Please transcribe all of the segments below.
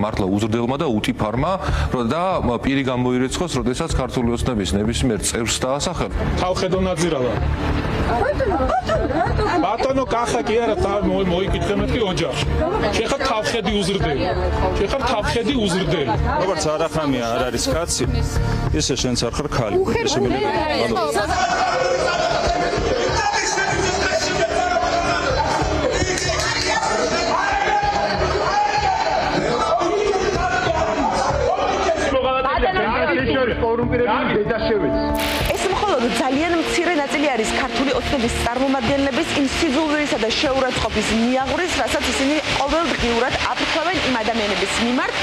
მართლა უზრდელმა და უტიფარმა და პირი გამოირეცხოს, როდესაც ქართული ოცნების ნებისმიერ წევრს დაასახელო. თავხედო ნაძირავა. ბატონო კახა კი არა მოიკითხე მეთქი ოჯახში. შეხარ თავხედი უზრდელი. შეხარ თავხედი უზრდელი. როგორც არახამია არ არის კაცი, ისე შენც არ ხარ ქალი. ეს მხოლოდ ძალიან მცირე ნაწილი არის ქართული ოცნების წარმომადგენლების იმ სიძულვილისა და შეურაცხყოფის მიაღვრის, რასაც ისინი ყოველდღიურად აფრთხილებენ იმ ადამიანების მიმართ,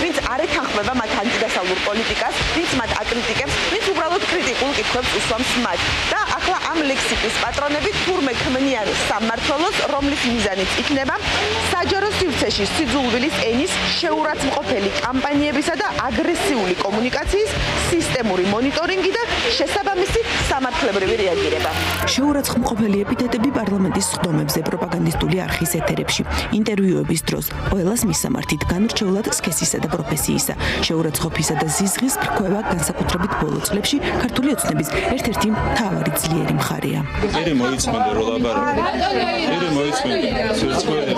ვინც არ ეთანხმება მათ ანტიდასავლურ პოლიტიკას, ვინც მათ აკრიტიკებს, ვინც უბრალოდ კრიტიკულ კითხვებს უსვამს მათ. და ახლა ამ ლექსიკის პატრონები თურმე ქმნიან სამმართველოს, რომლის მიზანიც იქნება საჯარო სივრცეში სიძულვილის ენის შეურაცხმყოფელი კამპანიებისა და აგრესიული კომუნიკაციის სისტემური მონიტორინგი და შესაბამისი სამართლებრივი რეაგირება. შეურაცხმყოფელი ეპითეტები პარლამენტის სხდომებზე, პროპაგანდისტული არხის ეთერებში, ინტერვიუების დროს, ყველას მისამართით განრჩეულად სქესისა და პროფესიისა, შეურაცხყოფისა და ზიზღის ფრქვევა განსაკუთრებით ბოლო წლებში ქართული ოცნების ერთ-ერთი მთავარი ძლიერი მხარეა. ერი მოიწმინდა რო ლაბარაკი. ერი მოიწმინდა სირცხველი.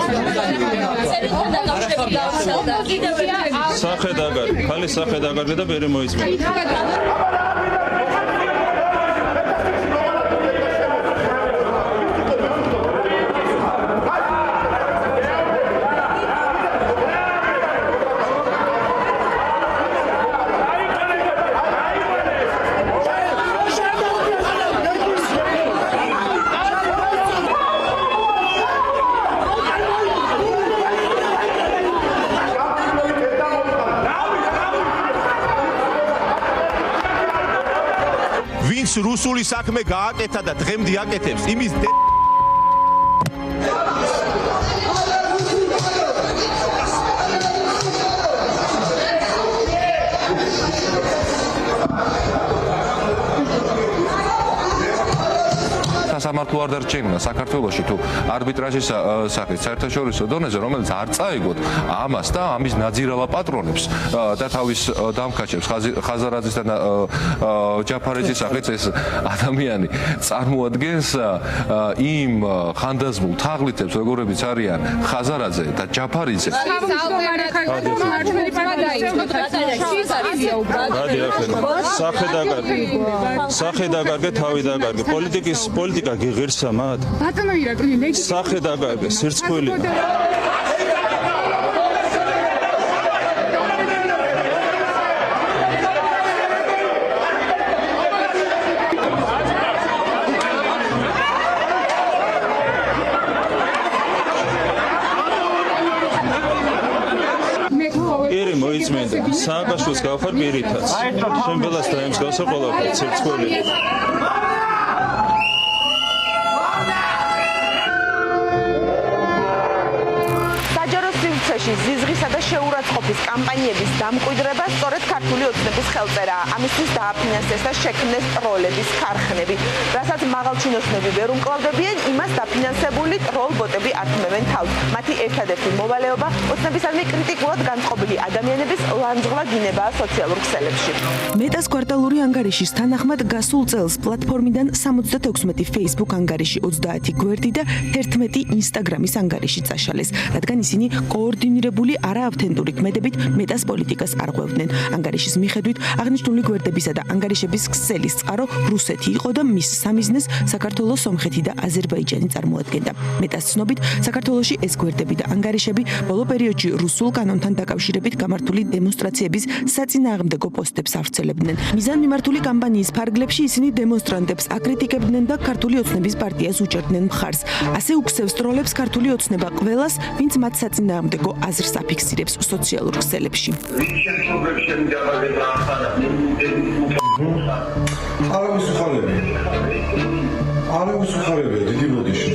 სახე დაგარგე, ხალი სახე დაგარგე და ერი მოიწმინდა. ვინც რუსული საქმე გააკეთა და დღემდე აკეთებს, იმის სასამართლო არ დარჩენილა საქართველოში თუ არბიტრაჟის სახით საერთაშორისო დონეზე, რომელიც არ წაიგოთ ამას და ამის ნაძირავა პატრონებს და თავის დამქაჩებს ხაზარაძის და ჯაფარიძის სახით ეს ადამიანი წარმოადგენს იმ ხანდაზმულ თაღლითებს, როგორებიც არიან ხაზარაძე და ჯაფარიძე. სახე დაგარგე, თავი დაგარგე. პოლიტიკა გიღირსა მათ? ბატონო ირაკლი, სახე დაგარგე, სირცხვილი. ერი მოიწმინდა, სააკაშვილს გავხარ პირითაც. შენ ბელას და ემს გავსა ყველაფერი, სირცხვილი. ზიზღისა და შეურაცხყოფის კამპანიების დამკვიდრება სწორედ ქართული ოცნების ხელწერაა. ამისთვის დააფინანსეს და შექმნეს ტროლების ქარხნები, რასაც მაღალჩინოსნები ვერ უმკლავდებიან, იმას დაფინანსებული ტროლ-ბოტები ართმევენ თავს. მათი ერთადერთი მოვალეობა ოცნებისადმი კრიტიკულად განწყობილი ადამიანების ლანძღვა დინებაა სოციალურ ქსელებში. მეტას კვარტალური ანგარიშის თანახმად გასულ წელს პლატფორმიდან 76 Facebook ანგარიში, 30 გვერდი და 11 Instagram-ის ანგარიში წაშალეს, რადგან ისინი კოორდინირებული არაავთენტური ქმედებით მეტას პოლიტიკას არღვევდნენ. ანგარიშის მიხედვით აღნიშნული გვერდებისა და ანგარიშების ქსელის წყარო რუსეთი იყო და მის სამიზნეს საქართველოს, სომხეთი და აზერბაიჯანი წარმოადგენდა. მეტას ცნობით, საქართველოში ეს გვერდები და ანგარიშები ბოლო პერიოდში რუსულ კანონთან დაკავშირებით გამართული დემონსტრაციების საწინააღმდეგო პოსტებს ავრცელებდნენ. მიზანმიმართული კამპანიის ფარგლებში ისინი დემონსტრანტებს აკრიტიკებდნენ და ქართული ოცნების პარტიას უჭერდნენ მხარს. ასე უქცევს ტროლებს ქართული ოცნება ყველას, ვინც მათ საწინააღმდეგო აზრს აფიქსირებს სოციალურ ქსელებში. არ უსახარებია დიდი ბოდიში.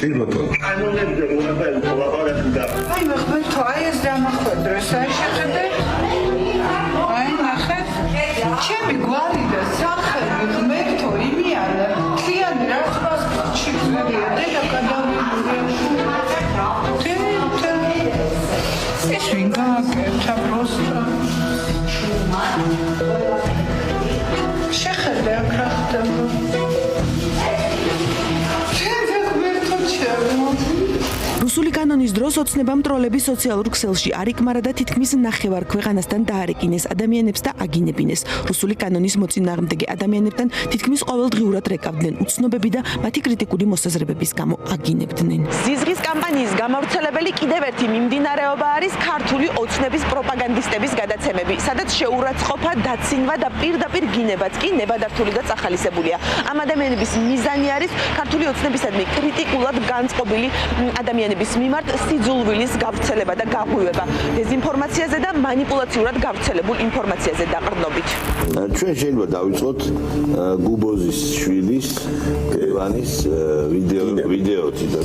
კი ბატონო. აი მეხმეთო, აი ეს დამახვედრეს, აი შეხედე. აი ნახეთ. ჩემი გვარი და სახელი ღმერთო იმიანა. თლიანი რა სხვა ჩიგვერია და გადავიდე. ეს ვინ გააკეთა პროსტა შეხედე აქ რა ხდება რუსული კანონის დროს ოცნებამ ტროლები სოციალურ ქსელში არ იკმარა და თითქმის ნახევარ ქვეყანასთან დაარეკინეს ადამიანებს და აგინებინეს. რუსული კანონის მოწინააღმდეგე ადამიანებთან თითქმის ყოველდღიურად რეკავდნენ უცნობები და მათი კრიტიკული მოსაზრებების გამო აგინებდნენ. ზიზღის კამპანიის გამავრცელებელი კიდევ ერთი მიმდინარეობა არის ქართული ოცნების პროპაგანდისტების გადაცემები, სადაც შეურაცხყოფა, დაცინვა და პირდაპირ გინებაც კი ნებადართული და წახალისებულია. ამ ადამიანების მიზანი არის ქართული ოცნებისადმი კრიტიკულად განწყობილი ადამიანების მიმართ სიძულვილის გავრცელება და გაღვივება, დეზინფორმაციაზე და მანიპულაციურად გავრცელებულ ინფორმაციაზე დაყრდნობით. ჩვენ შეიძლება დავიწყოთ გუბოზის შვილის ევანის ვიდეოთი და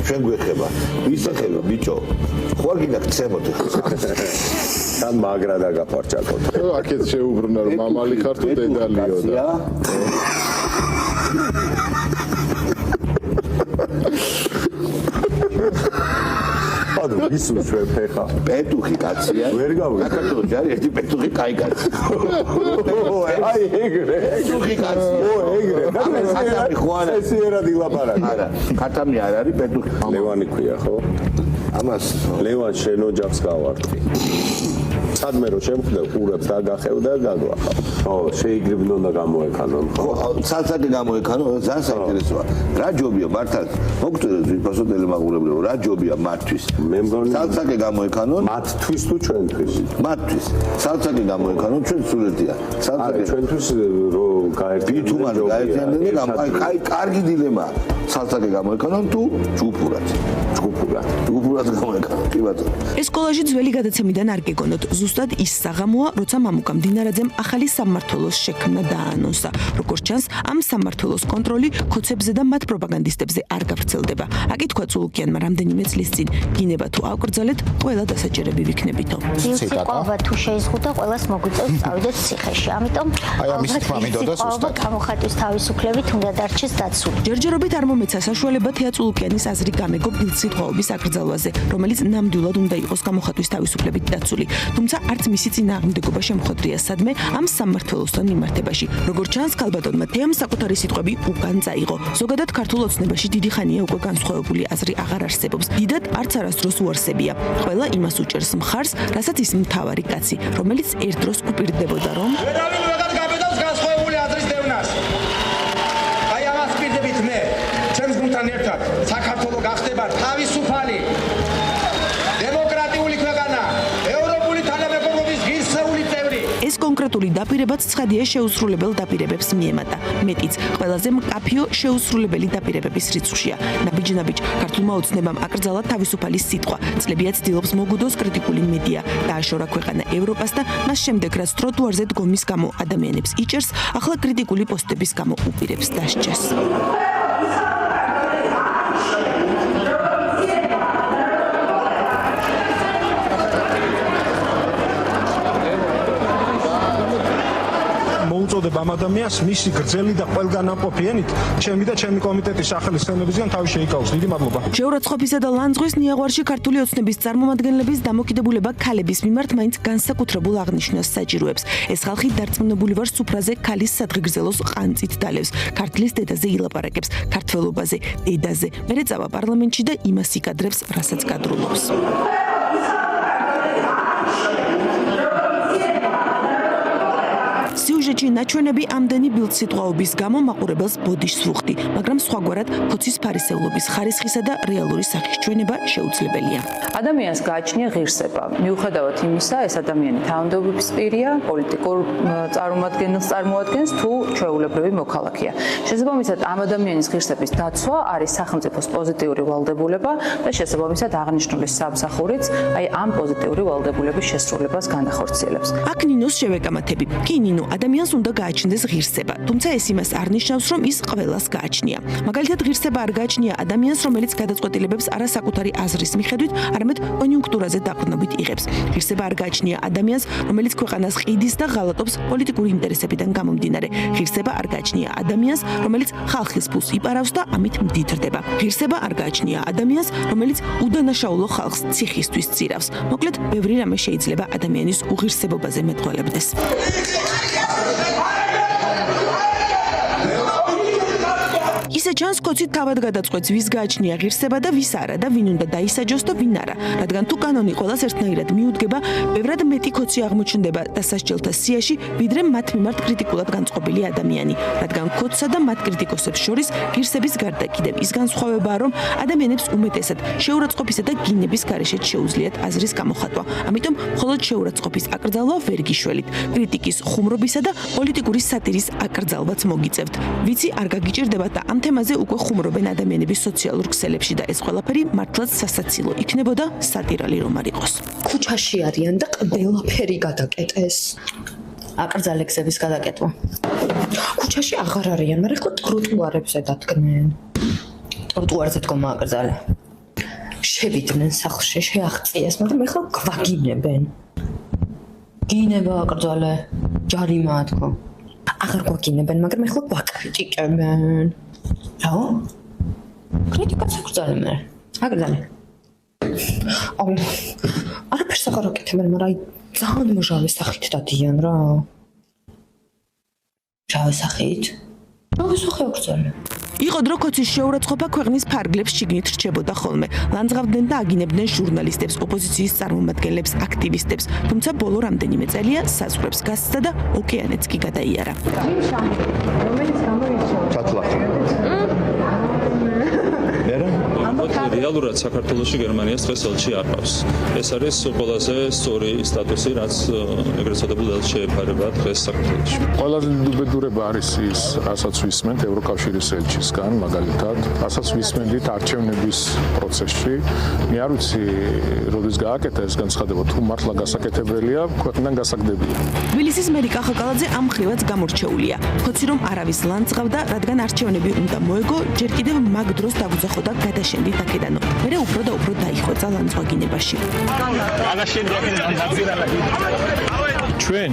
ჩვენ გვეხება ვისახება ბიჭო ხო გინდა გცემოთ თან მაგრა დაგაფარჩაკოთ აქეთ შეუბრუნა რომ მამალი ხარ თუ დედალიო და ანუ ისუს ვერ ფეხა პეტუხი კაცია ვერ გავიგე საქართველოს არის ერთი პეტუხი კაი კაცი აი ეგრე პეტუხი კაცია ეგრე ხათამი ხო არა ეს ერად ილაპარაკა არა ხათამი არ არის პეტუხი ლევანი ქვია ხო ამას ლევან შენ ოჯახს გავარტყი სადმე რომ შემხდე ყურებს დაგახევ და გაგვახავ ხო შეიძლება უნდა გამოეკანონ ხო ცალცაკე გამოეკანო ძალიან საინტერესოა რა ჯობია მართალ მოგწოდეთ ვიფასო ტელემაღურებლებო რა ჯობია მათთვის მე მგონი ცალცაკე გამოეკანონ მათთვის თუ ჩვენთვის მათთვის ცალცაკე გამოეკანონ ჩვენ სულეთია არა ჩვენთვის რომ გაერთიანდნენ აი კარგი დილემა ცალცაკე გამოეკანონ თუ ჯგუფურად გამოეკანონ კი ბატონო ეს კოლაჟი ძველი გადაცემიდან არ გეგონოთ ზუსტად ის საღამოა როცა მამუკა მდინარაძემ ახალი სამმართველოს შექმნა დააანონსა როგორც ჩანს ამ სამმართველოს კონტროლი ქოცებზე და მათ პროპაგანდისტებზე არ გავრცელდება აკითხვა წულუკიანმა რამდენიმე წლის წინ გინება თუ ავკრძალეთ ყველა დასაჭერები ვიქნებითო ციტატა თუ შეიზღუდა ყველას მოგვიწევს წავიდეთ ციხეში ამიტომ აი ამის თქმა მინდოდა ზუსტად გამოხატვის თავისუფლებით უნდა დარჩეს დაცული ჯერჯერობით არ მომეცა საშუალება თეა წულუკიანის აზრი გამეგო ბილდსიტყვაობის აკრძალვაზე რომელიც ნამდვილად უნდა იყოს გამოხატვის თავისუფლებით დაცული თუმცა არც მისი წინააღმდეგობა შემოხვედრია სადმე ამ სამმართველოსთან მიმართებაში როგორც ჩანს ქალბატონმა თეამ საკუთარი სიტყვები უკან წაიღო ზოგადად ქართულ ოცნებაში დიდი ხანია უკვე განსხვავებული აზრი აღარ არსებობს დიდად არც არასდროს უარსებია ყველა იმას უჭერს მხარს რასაც ის მთავარი კაცი რომელიც ერთ დროს უპირდებოდა რომ ვერავინ გაბედავს განსხვავებული აზრის დევნას აი ამას პირდებით მე ჩემს გუნდთან ერთად საქართველოს გახდება თავისუფალი დემოკრატიული ქვეყანა ევროპული თანამეგობრობის ღირსეული წევრი ეს კონკრეტული დაპირებაც ცხადია შეუსრულებელ დაპირებებს მიემატა მეტიც ყველაზე მკაფიო შეუსრულებელი დაპირებების რიცხვშია ნაბიჯ ქართულმა ოცნებამ აკრძალა თავისუფალი სიტყვა წლებია ცდილობს მოგუდოს კრიტიკული მედია დააშორა ქვეყანა ევროპას და მას შემდეგ რაც ტროტუარზე დგომის გამო ადამიანებს იჭერს ახლა კრიტიკული პოსტების გამო უპირებს დასჯას მოუწოდებ ამ ადამიანს მისი გრძელი და ყველგანამყოფიანით ჩემი და ჩემი კომიტეტის სახელის ხელმებისგან თავი შეიკავოს. დიდი მადლობა. შეურაცხყოფისა და ლანძღვის ნიაღვარში ქართული ოცნების წარმომადგენლების დამოკიდებულება ქალების მიმართ მაინც განსაკუთრებულ აღნიშვნას საჭიროებს. ეს ხალხი დარწმუნებული ვარ სუფრაზე ქალის სადღეგრძელოს ყანწით დალევს. ქართლის დედაზე ილაპარაკებს, ქართველობაზე, დედაზე. მერე წავა პარლამენტში და იმას იკადრებს, რასაც კადრულობს. სიუჟეტში ნაჩვენები ამდენი ბილდსიტყვაობის გამო მაყურებელს ბოდიშს ვუხდი, მაგრამ სხვაგვარად ხოცის ფარისევლობის ხარისხისა და რეალური სახის ჩვენება შეუძლებელია. ადამიანს გააჩნია ღირსება. მიუხედავად იმისა, ეს ადამიანი თანამდებობის პირია, პოლიტიკურ წარმომადგენელს წარმოადგენს თუ ჩვეულებრივი მოქალაქეა. შესაბამისად, ამ ადამიანის ღირსების დაცვა არის სახელმწიფოს პოზიტიური ვალდებულება და შესაბამისად აღნიშნული სამსახურიც აი ამ პოზიტიური ვალდებულების შესრულებას განახორციელებს. აქ ნინოს შევეკამათები. კი ნინო, ადამიანს ადამიანს უნდა გააჩნდეს ღირსება, თუმცა ეს იმას არ ნიშნავს, რომ ის ყველას გააჩნია. მაგალითად, ღირსება არ გააჩნია ადამიანს, რომელიც გადაწყვეტილებებს არა საკუთარი აზრის მიხედვით, არამედ კონიუნქტურაზე დაყრდნობით იღებს. ღირსება არ გააჩნია ადამიანს, რომელიც ქვეყანას ყიდის და ღალატობს პოლიტიკური ინტერესებიდან გამომდინარე. ღირსება არ გააჩნია ადამიანს, რომელიც ხალხის ფულს იპარავს და ამით მდიდრდება. ღირსება არ გააჩნია ადამიანს, რომელიც უდანაშაულო ხალხს ციხისთვის ძირავს. მოკლედ, ბევრი რამე შეიძლება ადამიანის უღირსებობაზე მეტყველებდეს. ისე ჩანს, კოცით თავად გადაწყვეტს, ვის გააჩნია ღირსება და ვის არა და ვინ უნდა დაისაჯოს და ვინ არა. რადგან თუ კანონი ყველას ერთნაირად მიუდგება, ბევრად მეტი კოცი აღმოჩნდება დასასჯელთა სიაში, ვიდრე მათ მიმართ კრიტიკულად განწყობილი ადამიანი. რადგან კოცსა და მათ კრიტიკოსებს შორის ღირსების გარდა კიდევ ის განსხვავებაა, რომ ადამიანებს უმეტესად შეურაცხყოფისა და გინების გარეშეც შეუძლიათ აზრის გამოხატვა. ამიტომ მხოლოდ შეურაცხყოფის აკრძალვა ვერ გიშველით. კრიტიკის, ხუმრობისა და პოლიტიკური სატირის აკრძალვაც მოგიწევთ. ვიცი არ გაგიჭირდებათ და ამ თემაზე უკვე ხუმრობენ ადამიანების სოციალურ ქსელებში და ეს ყველაფერი მართლაც სასაცილო იქნებოდა სატირალი რომ არ იყოს. ქუჩაში არიან და ყველაფერი გადაკეტეს. აკრძალე გზების გადაკეტვა. ქუჩაში აღარ არიან, მაგრამ ხო ტროტუარებზე დადგნენ. ტროტუარზე დგომა აკრძალე. შევიდნენ სახლში, შეაღწიეს, მაგრამ ეხლა გვაგინებენ. გინება აკრძალე, ჯარიმაა თქო. აღარ გვაგინებენ, მაგრამ ეხლა გვაკრიტიკებენ. რაო? კრიტიკაც აკრძალე მე. აკრძალე. არაფერს აღარ აკეთებენ, მაგრამ ძალიან მოჟავე სახით დადიან რა. მოჟავე სახით? მოჟავე სახე აკრძალე. იყო დრო კოცის შეურაცხყოფა ქვეყნის ფარგლებს შიგნით რჩებოდა ხოლმე. ლანძღავდნენ და აგინებდნენ ჟურნალისტებს, ოპოზიციის წარმომადგენლებს, აქტივისტებს, თუმცა ბოლო რამდენიმე წელია საზღვრებს გასცდა და ოკეანეც კი გადაიარა. რეალურად საქართველოში გერმანიას დღეს ელჩი არ ყავს. ეს არის ყველაზე სწორი სტატუსი, რაც ეგრეთ წოდებულ ელჩს შეეფარება დღეს საქართველოში. ყველაზე დიდი უბედურება არის ის, რასაც ვისმენთ ევროკავშირის ელჩისგან, მაგალითად, რასაც ვისმენთ არჩევნების პროცესში. მე არ ვიცი, როდის გააკეთა ეს განცხადება, თუ მართლა გასაკეთებელია, ქვეყნიდან გასაგდებია. თბილისის მერი კახაკალაძე ამ მხრივაც გამორჩეულია. ხოცი რომ არავის ლანძღავდა, რადგან არჩევნები უნდა მოეგო, ჯერ კიდევ მაგ დროს დაგუძახოდა გადაშენდით აქედანო. მერე უფრო და უფრო დაიხვეწა ლანძღვაგინებაში. ჩვენ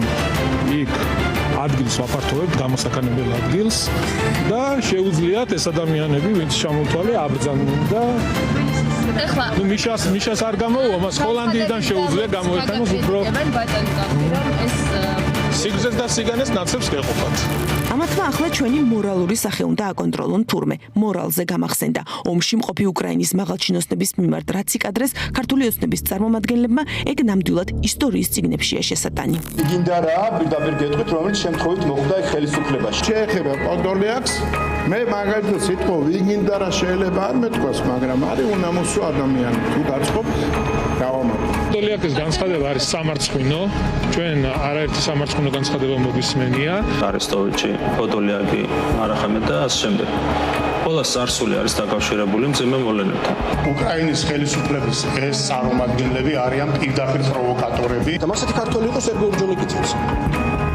იქ ადგილს ვაფართოვებთ, გამოსაკანებელ ადგილს და შეუძლიათ ეს ადამიანები, ვინც ჩამოთვალე, აბრძანდნენ და ნუ მიშას არ გამოუვა, მას ჰოლანდიიდან შეუძლია გამოეთანოს უფრო სიგრძეს და სიგანეს ნაცებს გეყოფათ. ამათმა ახლა ჩვენი მორალური სახე უნდა აკონტროლონ თურმე. მორალზე გამახსენდა. ომში მყოფი უკრაინის მაღალჩინოსნების მიმართ რაც იკადრეს, ქართული ოცნების წარმომადგენლებმა ეგ ნამდვილად ისტორიის წიგნებშია შესატანი. იგინდა რა, პირდაპირ გეტყვით, რომელიც შემთხვევით მოხდა ხელისუფლებაში. შეეხება კონტროლი აქვს. მე მაგალითად სიტყვა იგინდა რა შეიძლება არ მეთქვას, მაგრამ არის უნამოსო ადამიანი. თუ გაწყობ, გავამართლე. პოდოლიაკის განცხადება არის სამარცხვინო. ჩვენ არაერთი სამარცხვინო განცხადება მოგვისმენია. არესტოვიჩი, პოდოლიაკი, არახამე და ასე შემდეგ. ყველა წარსული არის დაკავშირებული მძიმე მოვლენებთან. უკრაინის ხელისუფლების ეს წარმომადგენლები არიან პირდაპირ პროვოკატორები. და მასეთი ქართველი იყო სერგეი ორჯონიკიძეც.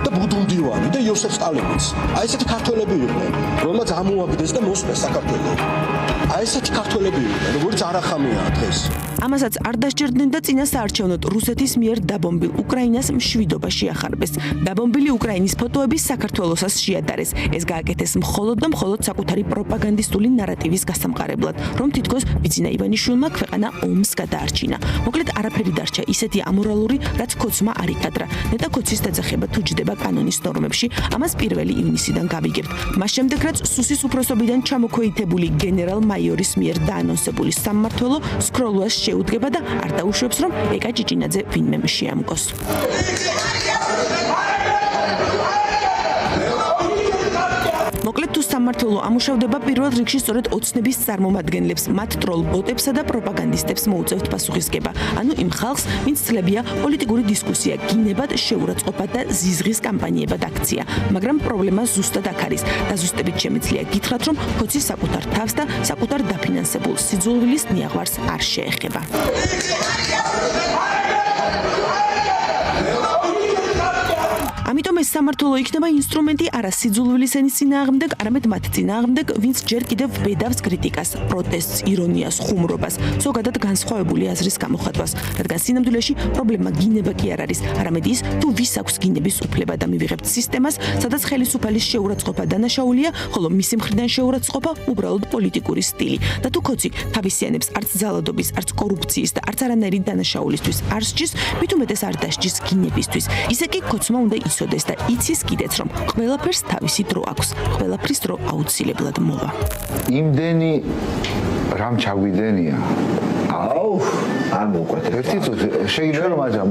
და ბუდუნდივანი და იოსებ სტალინიც. აი ესეთი ქართველები იყვნენ, რომელმაც ამოაგდეს და მოსწეს საქართველოს. აი ესეთი ქართველები იყვნენ, როგორც არახამია დღეს. ამასაც არ დასჯერდნენ და წინა საარჩევნოდ რუსეთის მიერ დაბომბილ უკრაინას მშვიდობაში ახარბეს. დაბომბილი უკრაინის ფოტოები საქართველოსაც შეადარეს. ეს გააკეთეს მხოლოდ და მხოლოდ საკუთარი პროპაგანდისტული ნარატივის გასამყარებლად, რომ თითქოს ბიძინა ივანიშვილმა ქვეყანა ომს გადაარჩინა. მოკლედ არაფერი დარჩა ისეთი ამორალური, რაც კოცმა არ იკადრა. ნეტა კოცის დაძახება თუ ჯდება კანონის ნორმებში, ამას 1 ივნისიდან გავიგებთ. მას შემდეგ რაც სუსის უფროსობიდან ჩამოქვეითებული გენერალ-მაიორის მიერ დაანონსებული სამმართველო სკროლუას შეუდგება და არ დაუშვებს, რომ ეკა ჭიჭინაძე ვინმე შეამკოს. მოკლედ თუ სამმართველო ამუშავდება პირველ რიგში სწორედ ოცნების წარმომადგენლებს, მათ ტროლ ბოტებსა და პროპაგანდისტებს მოუწევთ პასუხისგება. ანუ იმ ხალხს, ვინც ცლებია პოლიტიკური დისკუსია გინებად, შეურაცხყოფად და ზიზღის კამპანიებად აქცია. მაგრამ პრობლემა ზუსტად აქ არის. დაზუსტებით შემიძლია გითხრათ, რომ კოცი საკუთარ თავს და საკუთარ დაფინანსებულ სიძულვილის ნიაღვარს არ შეეხება. ამიტომ ეს სამმართველო იქნება ინსტრუმენტი არა სიძულვილის ენის წინააღმდეგ, არამედ მათ წინააღმდეგ, ვინც ჯერ კიდევ ბედავს კრიტიკას, პროტესტს, ირონიას, ხუმრობას, ზოგადად განსხვავებული აზრის გამოხატვას, რადგან სინამდვილეში პრობლემა გინება კი არ არის, არამედ ის, თუ ვის აქვს გინების უფლება და მივიღებთ სისტემას, სადაც ხელისუფალის შეურაცხყოფა დანაშაულია, ხოლო მისი მხრიდან შეურაცხყოფა უბრალოდ პოლიტიკური სტილი. და თუ ქოცი თავისიანებს არც ძალადობის, არც კორუფციის და არც არანაირი დანაშაულისთვის არ სჯის, მით უმეტეს არ დასჯის გინებისთვის. ისე კი ქოცმა უნდა იცოდეს და იცის კიდეც, რომ ყველაფერს თავისი დრო აქვს. ყველაფრის დრო აუცილებლად მოვა. იმდენი რამ ჩაგვიდენია. აუ, არ მოყვეთ. ერთი წუთი შეიძლება მაგრამ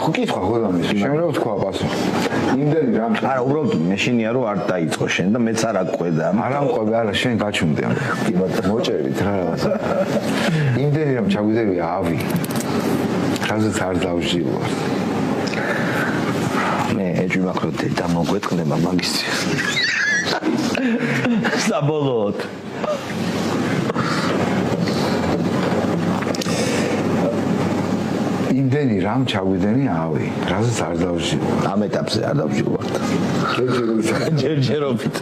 ხო კითხვა ხოლმე შეიძლება თქვა პასუხი. იმდენი რამ არა, უბრალოდ მეშინია რომ არ დაიწყო შენ და მეც არ აკვედა. არა მყვები, არა, შენ გაჩუმდი ამ. მოჭერით რა რაღაცა. იმდენი რამ ჩაგვიდენია ავი. რაზეც არ დავживვარ. მე ეჭვი მაქვს და მოგვეთყდება მაგისტრის. საბოლოოდ. იმდენი რამ ჩაგვიდენია ავი. რაზეც არ დავживვარ. ამ ეტაპზე არ დავживვართ. ჯერჯერობით. ჯერჯერობით.